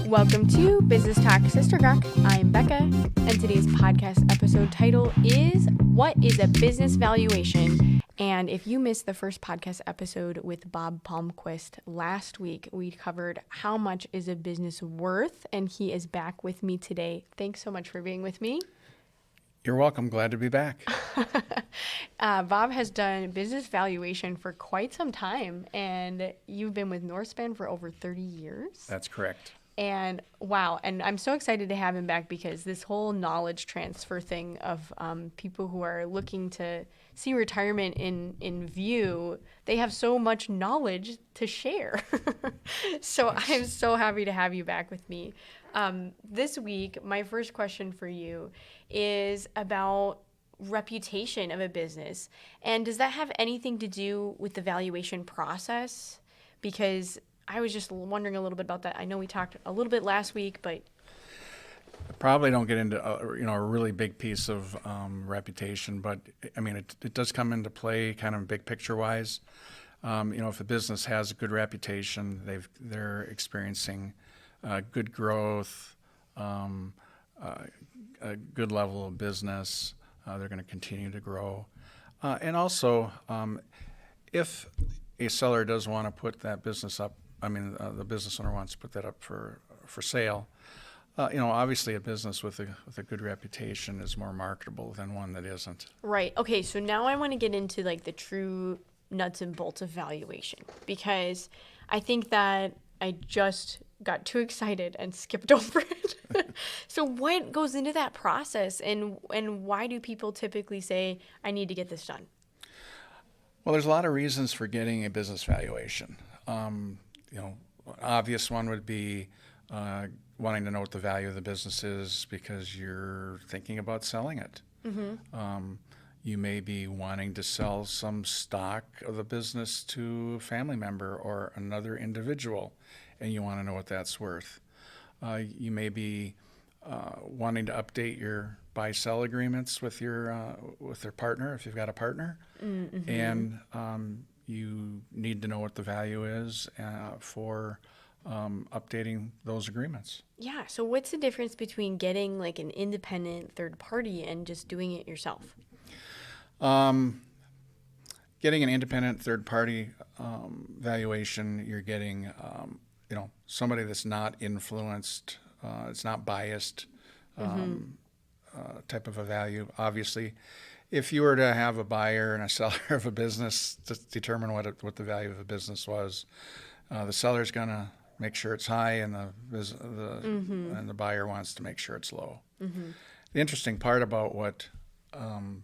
Welcome to Business Talk Sister Gawk. I'm Becca, and today's podcast episode title is What is a Business Valuation? And if you missed the first podcast episode with Bob Palmquist last week, we covered how much is a business worth, and he is back with me today. Thanks so much for being with me. You're welcome. Glad to be back. Bob has done business valuation for quite some time, and you've been with Northspan for over 30 years. That's correct. And wow, and I'm so excited to have him back because this whole knowledge transfer thing of people who are looking to see retirement in view, they have so much knowledge to share. So Yes. I'm so happy to have you back with me. This week, my first question for you is about reputation of a business. And does that have anything to do with the valuation process? Because I was just wondering a little bit about that. I know we talked a little bit last week, but Probably don't get into a really big piece of reputation, but I mean it does come into play kind of big picture wise. If a business has a good reputation, they're experiencing good growth, a good level of business. They're going to continue to grow, and also if a seller does want to put that business up. The business owner wants to put that up for sale. Obviously a business with a good reputation is more marketable than one that isn't. right. Okay, so now I want to get into like the true nuts and bolts of valuation because I think that I just got too excited and skipped over it. So what goes into that process and why do people typically say, I need to get this done? Well, there's a lot of reasons for getting a business valuation. Obvious one would be wanting to know what the value of the business is because you're thinking about selling it. Mm-hmm. You may be wanting to sell some stock of the business to a family member or another individual, and you want to know what that's worth. You may be wanting to update your buy-sell agreements with their partner if you've got a partner, Mm-hmm. and you need to know what the value is for updating those agreements. Yeah. So what's the difference between getting like an independent third party and just doing it yourself? Getting an independent third party valuation, you're getting somebody that's not influenced, it's not biased type of a value. Obviously, if you were to have a buyer and a seller of a business to determine what the value of a business was, the seller's going to make sure it's high, and the buyer wants to make sure it's low. Mm-hmm. The interesting part about what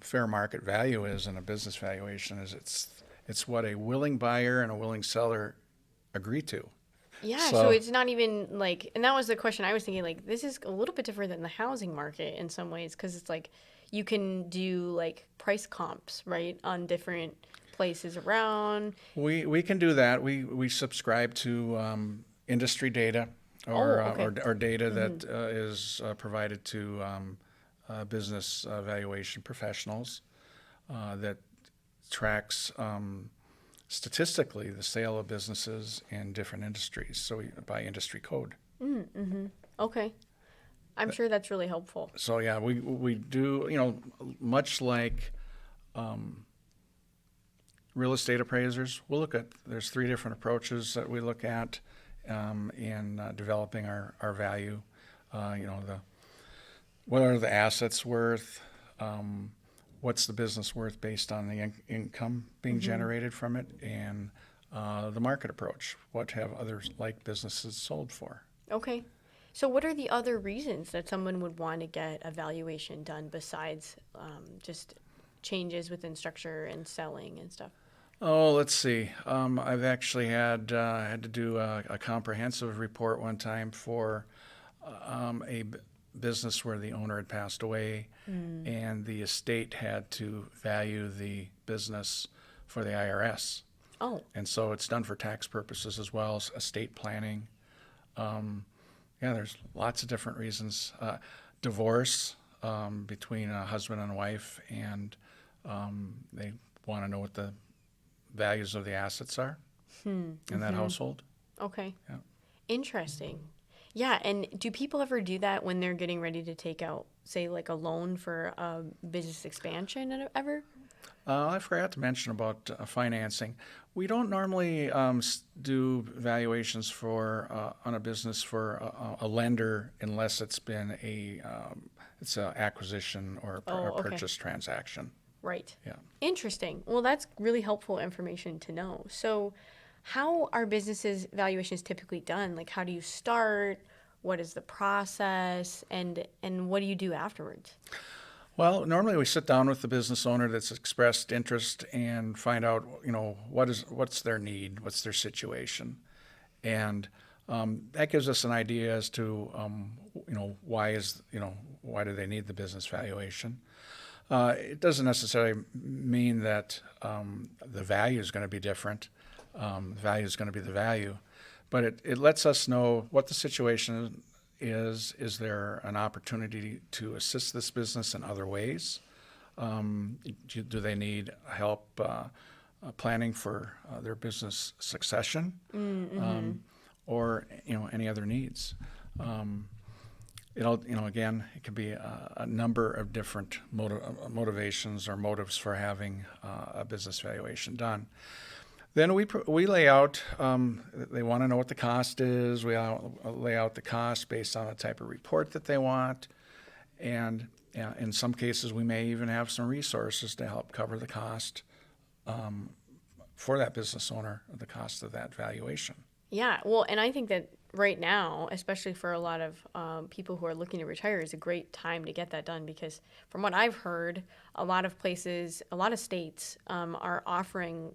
fair market value is in a business valuation is it's what a willing buyer and a willing seller agree to. Yeah, so it's not even like, and that was the question I was thinking, like, this is a little bit different than the housing market in some ways, because it's like you can do like price comps, right, on different places around. We can do that. We subscribe to industry data or data that is provided to business valuation professionals that tracks statistically the sale of businesses in different industries, so by industry code. Mm-hmm. Okay. I'm sure that's really helpful. So yeah, we do, much like real estate appraisers, there's 3 different approaches that we look at in developing our value. What are the assets worth? What's the business worth based on the income being generated from it, and the market approach. What have others like businesses sold for? Okay. So what are the other reasons that someone would want to get a valuation done besides just changes within structure and selling and stuff? Oh, let's see. I've actually had to do a comprehensive report one time for a business where the owner had passed away, and the estate had to value the business for the IRS. Oh. And so it's done for tax purposes as well as estate planning. There's lots of different reasons. Divorce between a husband and wife, and they want to know what the values of the assets are in that household. Okay. Yeah. Interesting. Yeah, and do people ever do that when they're getting ready to take out, say, like a loan for a business expansion ever? I forgot to mention about financing. We don't normally do valuations for on a business for a lender unless it's been it's an acquisition or Oh, a okay. purchase transaction. Right. Yeah. Interesting. Well, that's really helpful information to know. So, how are businesses valuations typically done? Like, how do you start? What is the process? And what do you do afterwards? Well, normally we sit down with the business owner that's expressed interest and find out, what's their need, what's their situation, and that gives us an idea as to, why do they need the business valuation. It doesn't necessarily mean that the value is going to be different. The value is going to be the value, but it lets us know what the situation is. Is there an opportunity to assist this business in other ways? Do they need help planning for their business succession, or any other needs? Again, it can be a number of different motivations or motives for having a business valuation done. Then we lay out, they want to know what the cost is. We lay out the cost based on the type of report that they want. And in some cases, we may even have some resources to help cover the cost for that business owner, the cost of that valuation. Yeah, well, and I think that right now, especially for a lot of people who are looking to retire, is a great time to get that done because from what I've heard, a lot of places, a lot of states are offering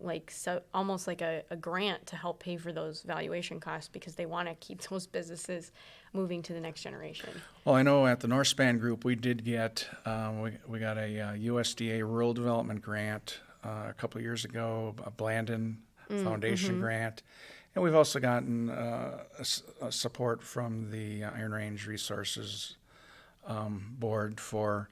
almost like a grant to help pay for those valuation costs because they want to keep those businesses moving to the next generation. Well, I know at the Northspan Group, we did get, we got a USDA Rural Development Grant a couple of years ago, a Blandon Foundation grant. And we've also gotten support from the Iron Range Resources Board for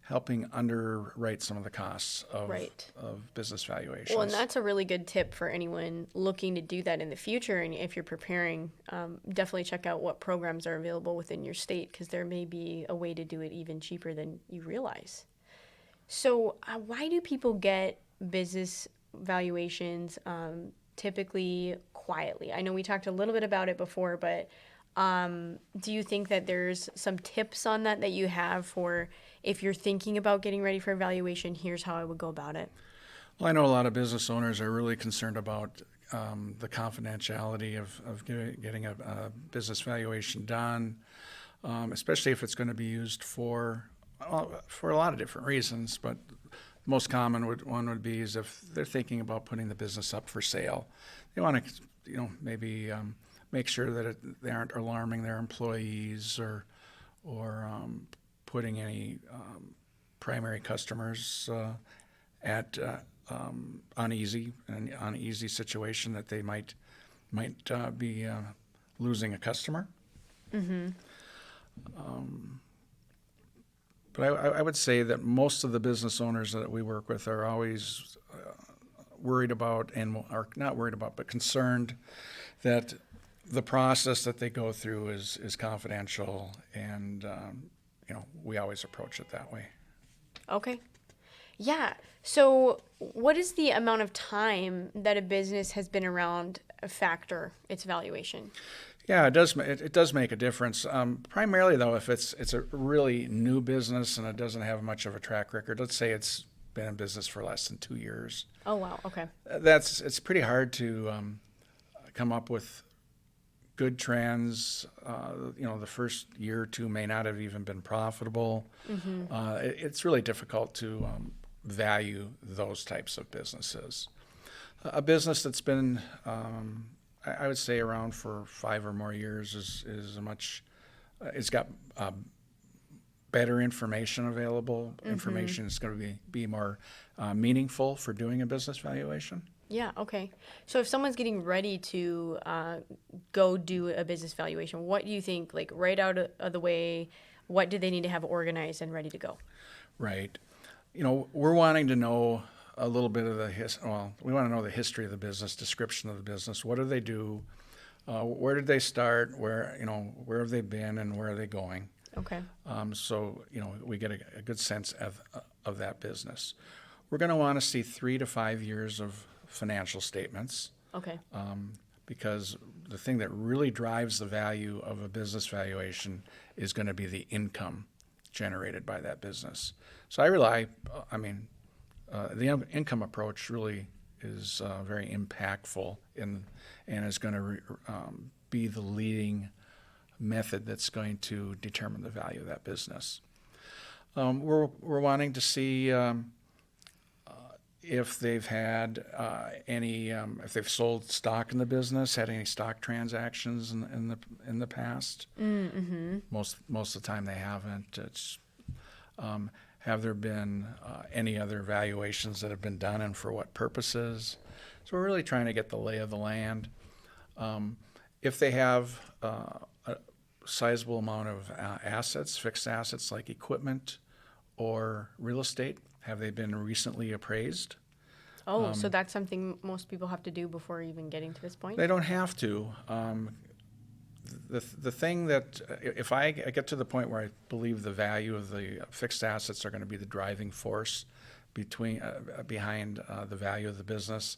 helping underwrite some of the costs of business valuations. Well, and that's a really good tip for anyone looking to do that in the future. And if you're preparing, definitely check out what programs are available within your state because there may be a way to do it even cheaper than you realize. So why do people get business valuations typically quietly? I know we talked a little bit about it before, but do you think that there's some tips on that you have for if you're thinking about getting ready for evaluation, here's how I would go about it? Well, I know a lot of business owners are really concerned about the confidentiality of getting a business valuation done, especially if it's going to be used for a lot of different reasons, but the most common one would be is if they're thinking about putting the business up for sale. They want to, maybe make sure that they aren't alarming their employees or putting any primary customers at an uneasy situation that they might be losing a customer. But I would say that most of the business owners that we work with are always worried about, and are not worried about, but concerned that the process that they go through is confidential, and we always approach it that way. Okay. Yeah. So what is the amount of time that a business has been around factor its valuation? Yeah, it does. It does make a difference. Primarily, though, if it's a really new business and it doesn't have much of a track record. Let's say it's been in business for less than 2 years. Oh wow. Okay. It's pretty hard to come up with good trends. The first year or two may not have even been profitable. It's really difficult to value those types of businesses. A business that's been I would say around for 5 or more years is it's got better information available. Information is going to be more meaningful for doing a business valuation. Yeah, okay. So if someone's getting ready to go do a business valuation, what do you think, like right out of the way, what do they need to have organized and ready to go? Right. We're wanting to know a little bit of we want to know the history of the business, description of the business. What do they do? Where did they start? Where have they been, and where are they going? Okay. So we get a good sense of that business. We're going to want to see 3 to 5 years of financial statements. Okay. Because the thing that really drives the value of a business valuation is going to be the income generated by that business. So the income approach really is very impactful and is going to be the leading method that's going to determine the value of that business. We're wanting to see if they've had if they've sold stock in the business, had any stock transactions in the past. Mm-hmm. Most of the time they haven't. Have there been any other valuations that have been done, and for what purposes? So we're really trying to get the lay of the land. If they have a sizable amount of assets, fixed assets like equipment or real estate, have they been recently appraised? Oh, so that's something most people have to do before even getting to this point? They don't have to. The thing that, if I get to the point where I believe the value of the fixed assets are going to be the driving force behind the value of the business,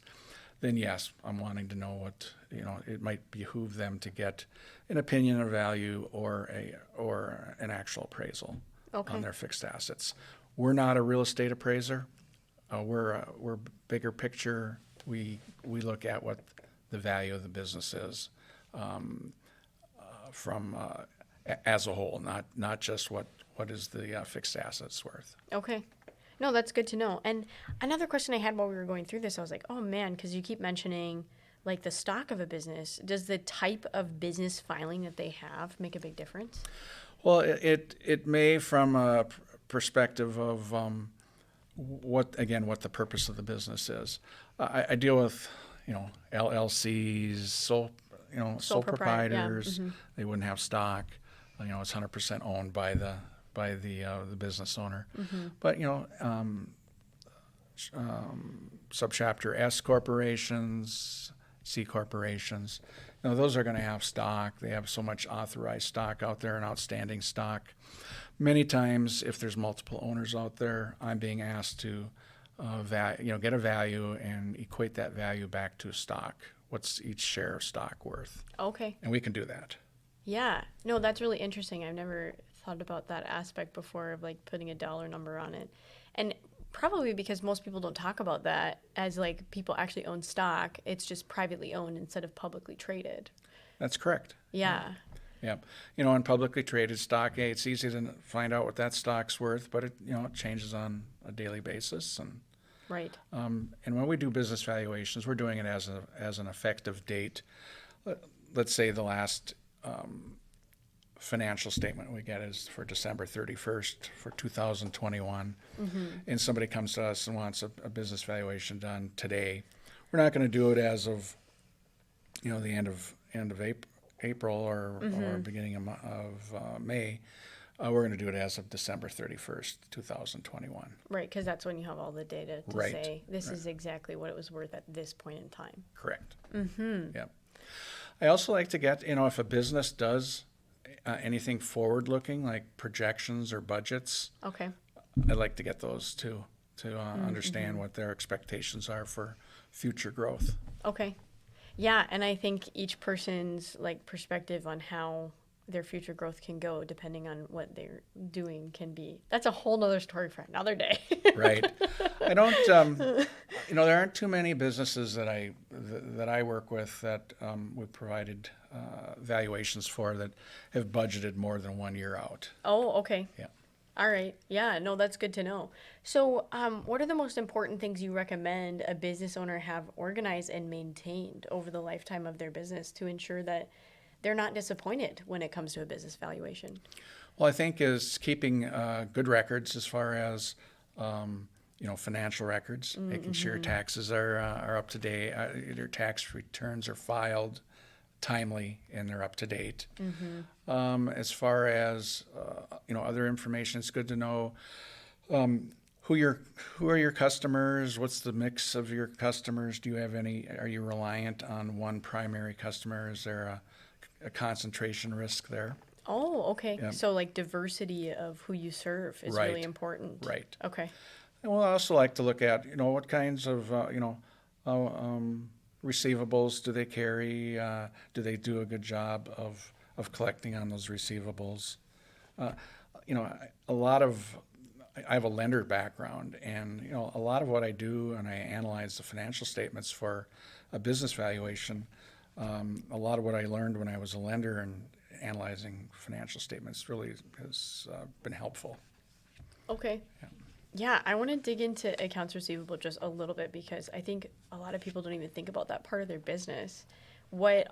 then yes, I'm wanting to know what, it might behoove them to get an opinion of value or an actual appraisal on their fixed assets. We're not a real estate appraiser. We're bigger picture. We look at what the value of the business is from as a whole, not just what is the fixed assets worth. Okay. No, that's good to know. And another question I had while we were going through this, I was like, oh man, because you keep mentioning like the stock of a business. Does the type of business filing that they have make a big difference? Well, it may from a perspective of what the purpose of the business is. I deal with LLCs, sole proprietors. Yeah. Mm-hmm. They wouldn't have stock. It's 100% owned by the business owner. Mm-hmm. But subchapter S corporations, C corporations, those are going to have stock. They have so much authorized stock out there and outstanding stock. Many times, if there's multiple owners out there, I'm being asked to get a value and equate that value back to stock. What's each share of stock worth? Okay. And we can do that. Yeah. No, that's really interesting. I've never thought about that aspect before of like putting a dollar number on it. And probably because most people don't talk about that as like people actually own stock. It's just privately owned instead of publicly traded. That's correct. Yeah. Yeah. On publicly traded stock, it's easy to find out what that stock's worth, but it changes on a daily basis. And right. And when we do business valuations, we're doing it as an effective date. Let's say the last financial statement we get is for December 31st for 2021, Mm-hmm. and somebody comes to us and wants a business valuation done today. We're not going to do it as of the end of April or beginning of May. We're going to do it as of December 31st, 2021. Right, because that's when you have all the data to Right. say this is exactly what it was worth at this point in time. Correct. Mm-hmm. Yep. I also like to get, if a business does anything forward-looking, like projections or budgets, Okay. I'd like to get those too, to understand what their expectations are for future growth. Okay. Yeah, and I think each person's like perspective on how their future growth can go depending on what they're doing can be. That's a whole nother story for another day. Right. I don't, there aren't too many businesses that I work with that we've provided valuations for that have budgeted more than 1 year out. Oh, okay. Yeah. All right. Yeah, no, that's good to know. So what are the most important things you recommend a business owner have organized and maintained over the lifetime of their business to ensure that they're not disappointed when it comes to a business valuation? Well, I think is keeping good records as far as financial records, making sure your taxes are up to date, your tax returns are filed timely and they're up to date. As far as other information, it's good to know who are your customers? What's the mix of your customers? Do you have any? Are you reliant on one primary customer? Is there a concentration risk there? Oh, okay. Yeah. So like diversity of who you serve is Right. really important. Right. Okay. And we'll also like to look at, what kinds of, receivables do they carry? Do they do a good job of collecting on those receivables? Uh, a lot of, I have a lender background, and, a lot of what I do, and I analyze the financial statements for a business valuation. A lot of what I learned when I was a lender and analyzing financial statements really has been helpful. Okay. Yeah, I want to dig into accounts receivable just a little bit because I think a lot of people don't even think about that part of their business. What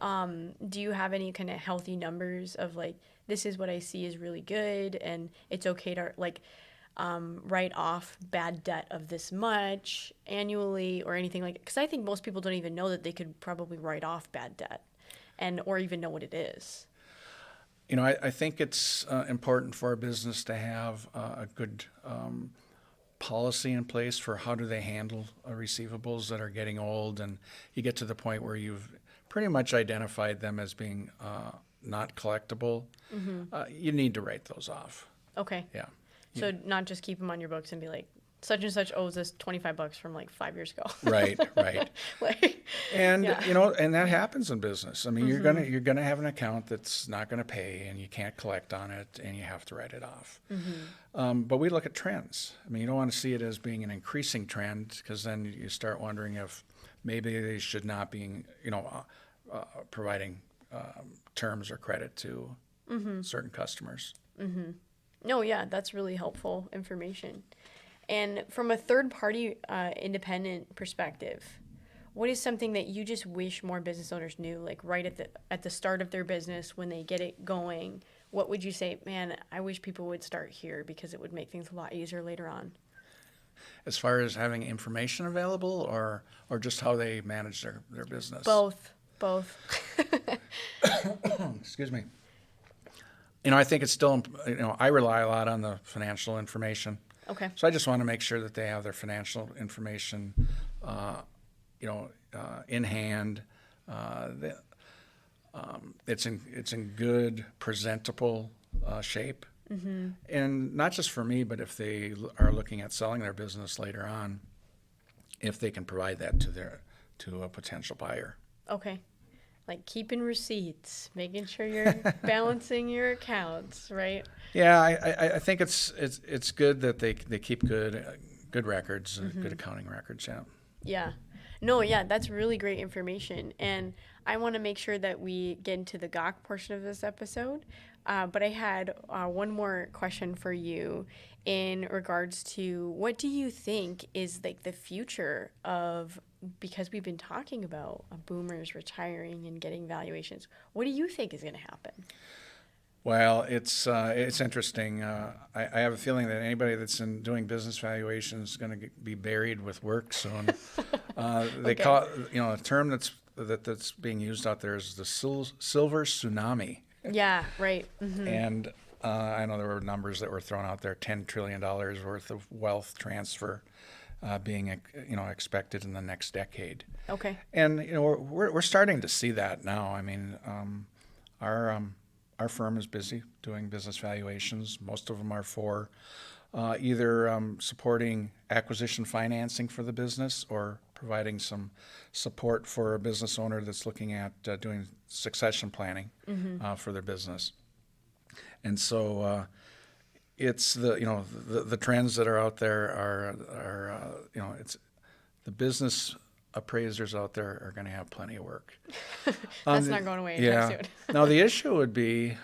do you have any kind of healthy numbers of like this is what I see is really good and it's okay to like write off bad debt of this much annually or anything like? Because I think most people don't even know that they could probably write off bad debt or even know what it is. I think it's important for a business to have a good policy in place for how do they handle receivables that are getting old, and you get to the point where you've pretty much identified them as being not collectible. You need to write those off. Okay. Yeah. So not just keep them on your books and be like, such and such owes us $25 from like 5 years ago. Right. Like, And yeah. and that happens in business. I mean, you're gonna have an account that's not gonna pay, and you can't collect on it, and you have to write it off. But we look at trends. I mean, you don't want to see it as being an increasing trend, because then you start wondering if maybe they should not be, providing terms or credit to certain customers. No, yeah, that's really helpful information. And from a third-party independent perspective, what is something that you just wish more business owners knew, like right at the start of their business when they get it going? What would you say, man, I wish people would start here because it would make things a lot easier later on? As far as having information available, or just how they manage their business? Both. Excuse me. I think it's still, I rely a lot on the financial information. Okay. So I just want to make sure that they have their financial information, in hand. It's in good, presentable shape. And not just for me, but if they are looking at selling their business later on, if they can provide that to a potential buyer. Okay. Like keeping receipts, making sure you're balancing your accounts, right? Yeah, I think it's good that they keep good records, good accounting records. Yeah. Yeah. No, yeah, that's really great information. And I want to make sure that we get into the gawk portion of this episode. But I had one more question for you in regards to what do you think is like the future of, because we've been talking about boomers retiring and getting valuations, what do you think is going to happen? Well, it's interesting. I have a feeling that anybody that's doing business valuations is going to be buried with work soon. They call it, a term that's being used out there is the silver tsunami. Yeah, right. And I know there were numbers that were thrown out there, $10 trillion worth of wealth transfer being expected in the next decade. Okay. And we're starting to see that now. I mean, our firm is busy doing business valuations. Most of them are for either supporting acquisition financing for the business or providing some support for a business owner that's looking at doing succession planning for their business. And so it's the trends that are out there are it's the business appraisers out there are going to have plenty of work. That's not going away anytime soon. Now, the issue would be,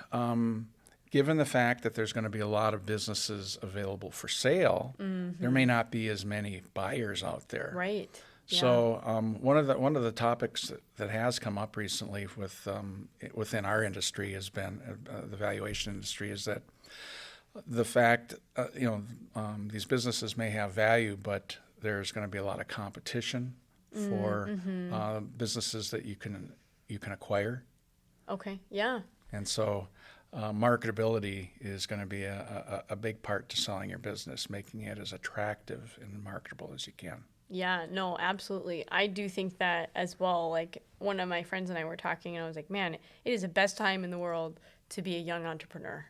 given the fact that there's going to be a lot of businesses available for sale, there may not be as many buyers out there. Right. Yeah. So one of the topics that has come up recently within our industry has been the valuation industry, is that the fact these businesses may have value, but there's going to be a lot of competition for businesses that you can acquire. Okay. Yeah. And so marketability is going to be a big part to selling your business, making it as attractive and marketable as you can. Yeah, no, absolutely. I do think that as well. Like one of my friends and I were talking, and I was like, man, it is the best time in the world to be a young entrepreneur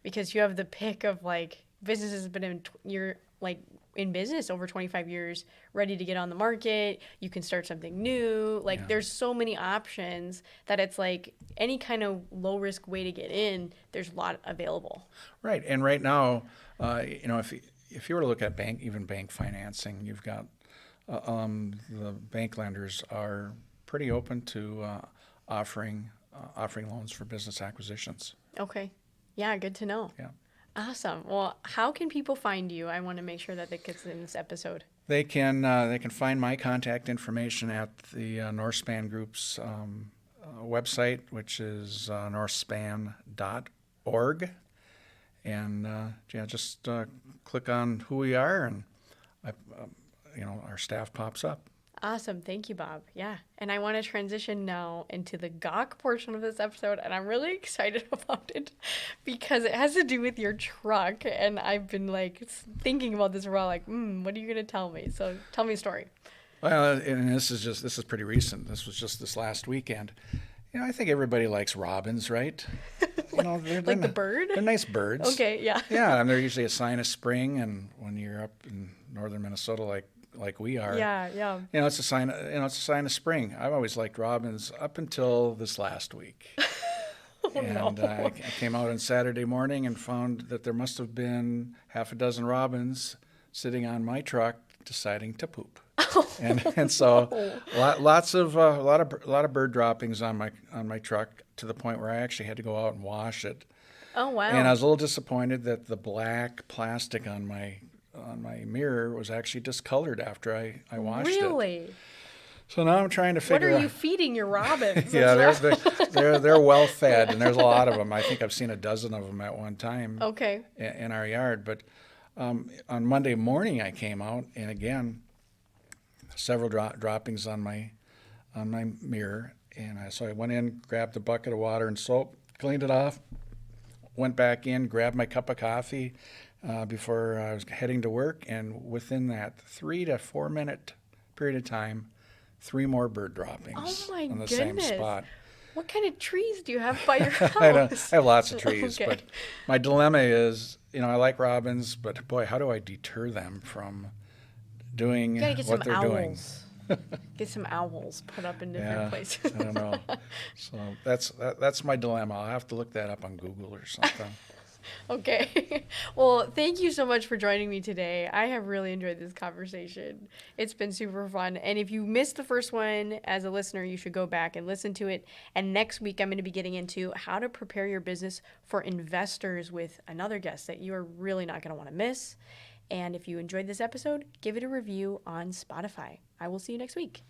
because you have the pick of like business has been you're like in business over 25 years, ready to get on the market. You can start something new. Like there's so many options that it's like any kind of low risk way to get in, there's a lot available. Right. And right now, if you were to look at bank financing, you've got the bank lenders are pretty open to offering loans for business acquisitions. Okay. Yeah, good to know. Yeah. Awesome. Well, how can people find you? I want to make sure that gets in this episode. They can find my contact information at the Northspan Group's website, which is northspan.org, and just click on who we are, and our staff pops up. Awesome. Thank you, Bob. Yeah. And I want to transition now into the gawk portion of this episode. And I'm really excited about it because it has to do with your truck. And I've been like thinking about this for a while, like, what are you going to tell me? So tell me a story. Well, and this is pretty recent. This was just this last weekend. I think everybody likes robins, right? They're the bird? They're nice birds. Okay, yeah. Yeah, and they're usually a sign of spring. And when you're up in northern Minnesota, like we are, yeah, it's a sign. It's a sign of spring. I've always liked robins up until this last week. I came out on Saturday morning and found that there must have been half a dozen robins sitting on my truck deciding to poop. And so a lot of bird droppings on my truck, to the point where I actually had to go out and wash it. Oh wow. And I was a little disappointed that the black plastic on my mirror was actually discolored after I washed it. Really? So now I'm trying to figure out. What are you feeding your robins? Yeah, they're well fed, and there's a lot of them. I think I've seen a dozen of them at one time. Okay. In our yard, but on Monday morning I came out, and again, several droppings on my mirror, and so I went in, grabbed a bucket of water and soap, cleaned it off, went back in, grabbed my cup of coffee before I was heading to work, and within that 3 to 4 minute period of time, 3 more bird droppings on the same spot. What kind of trees do you have by your house? I have lots of trees, Okay. but my dilemma is, I like robins, but boy, how do I deter them from doing what they're doing? Get some owls put up in different places. I don't know. So that's my dilemma. I'll have to look that up on Google or something. Okay. Well, thank you so much for joining me today. I have really enjoyed this conversation. It's been super fun. And if you missed the first one as a listener, you should go back and listen to it. And next week, I'm going to be getting into how to prepare your business for investors with another guest that you are really not going to want to miss. And if you enjoyed this episode, give it a review on Spotify. I will see you next week.